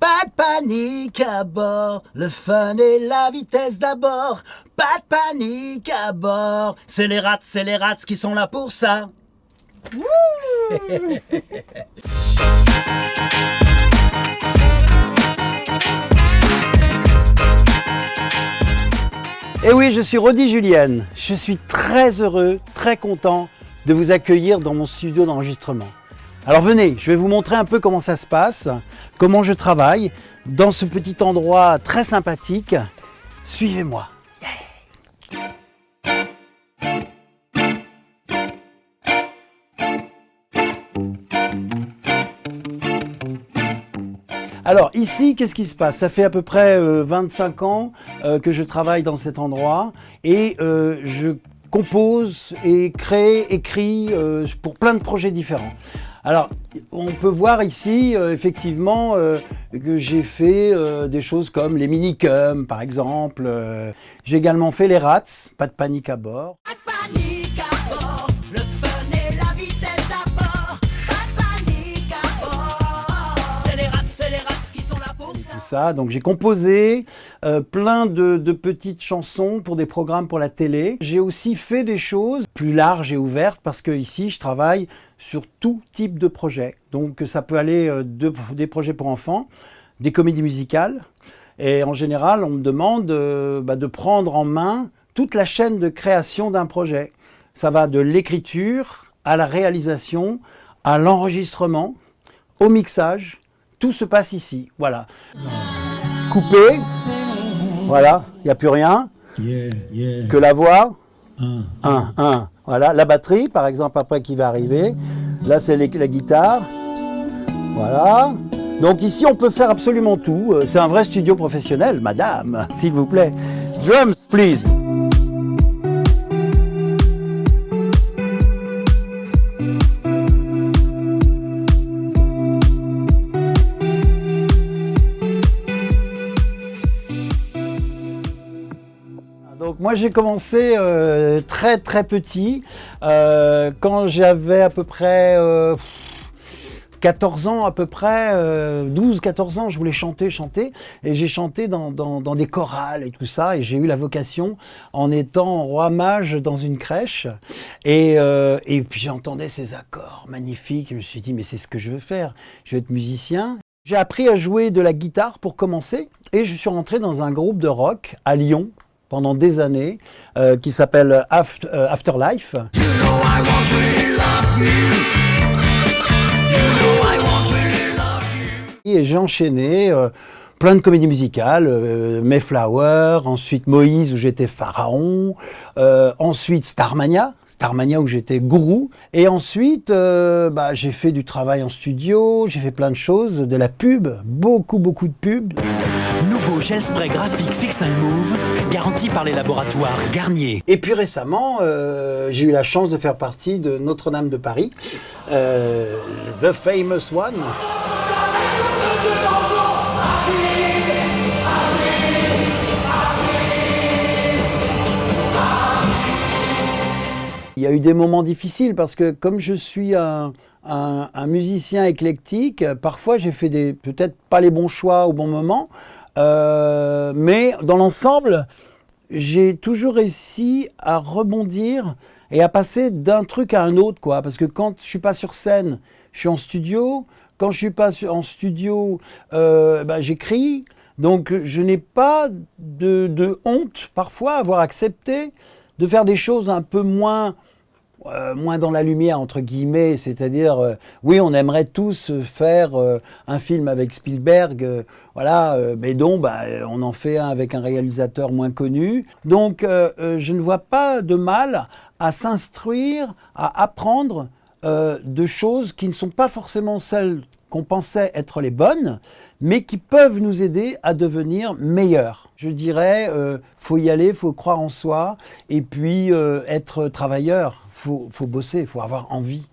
Pas de panique à bord, le fun et la vitesse d'abord. Pas de panique à bord, c'est les rats qui sont là pour ça. Et oui, je suis Rodi Julienne. Je suis très heureux, très content de vous accueillir dans mon studio d'enregistrement. Alors venez, je vais vous montrer un peu comment ça se passe, comment je travaille dans ce petit endroit très sympathique. Suivez-moi. Alors ici, qu'est-ce qui se passe? Ça fait à peu près 25 ans que je travaille dans cet endroit et je compose et crée, écris pour plein de projets différents. Alors, on peut voir ici, effectivement, que j'ai fait des choses comme les minicums, par exemple. J'ai également fait les rats, pas de panique à bord. Pas de panique à bord, le fun et la vitesse d'abord. Pas de panique à bord, c'est les rats qui sont là pour ça. Tout ça, donc j'ai composé plein de petites chansons pour des programmes pour la télé. J'ai aussi fait des choses plus larges et ouvertes parce que ici, je travaille sur tout type de projet. Donc ça peut aller des projets pour enfants, des comédies musicales. Et en général, on me demande de prendre en main toute la chaîne de création d'un projet. Ça va de l'écriture à la réalisation, à l'enregistrement, au mixage. Tout se passe ici. Voilà. Coupé. Voilà, il n'y a plus rien. Que la voix. Voilà, la batterie, par exemple, après qui va arriver. Là, c'est la guitare. Voilà. Donc ici, on peut faire absolument tout. C'est un vrai studio professionnel, madame, s'il vous plaît. Drums, please. Donc moi j'ai commencé très petit, quand j'avais à peu près 14 ans à peu près, 12-14 ans, je voulais chanter, et j'ai chanté dans des chorales et tout ça, et j'ai eu la vocation en étant roi mage dans une crèche, et puis j'entendais ces accords magnifiques, je me suis dit mais c'est ce que je veux faire, je veux être musicien. J'ai appris à jouer de la guitare pour commencer, et je suis rentré dans un groupe de rock à Lyon, pendant des années, qui s'appelle Afterlife. You know I want to love you. You know I want to love you. Et j'ai enchaîné plein de comédies musicales, Mayflower, ensuite Moïse où j'étais pharaon, ensuite Starmania où j'étais gourou, et ensuite j'ai fait du travail en studio, j'ai fait plein de choses, de la pub, beaucoup de pubs. Nouveau gel spray graphique Fix and Move, garanti par les laboratoires Garnier. Et puis récemment, j'ai eu la chance de faire partie de Notre-Dame de Paris, The Famous One. Il y a eu des moments difficiles parce que comme je suis un musicien éclectique, parfois j'ai fait peut-être pas les bons choix au bon moment, mais dans l'ensemble, j'ai toujours réussi à rebondir et à passer d'un truc à un autre, quoi. Parce que quand je suis pas sur scène, je suis en studio. Quand je suis pas en studio, j'écris. Donc je n'ai pas de honte parfois à avoir accepté de faire des choses un peu moins dans la lumière, entre guillemets, c'est-à-dire, oui, on aimerait tous faire un film avec Spielberg, mais donc, on en fait un avec un réalisateur moins connu. Donc, je ne vois pas de mal à s'instruire, à apprendre de choses qui ne sont pas forcément celles qu'on pensait être les bonnes, mais qui peuvent nous aider à devenir meilleurs. Je dirais, faut y aller, faut croire en soi, et puis être travailleur. Faut bosser, faut avoir envie.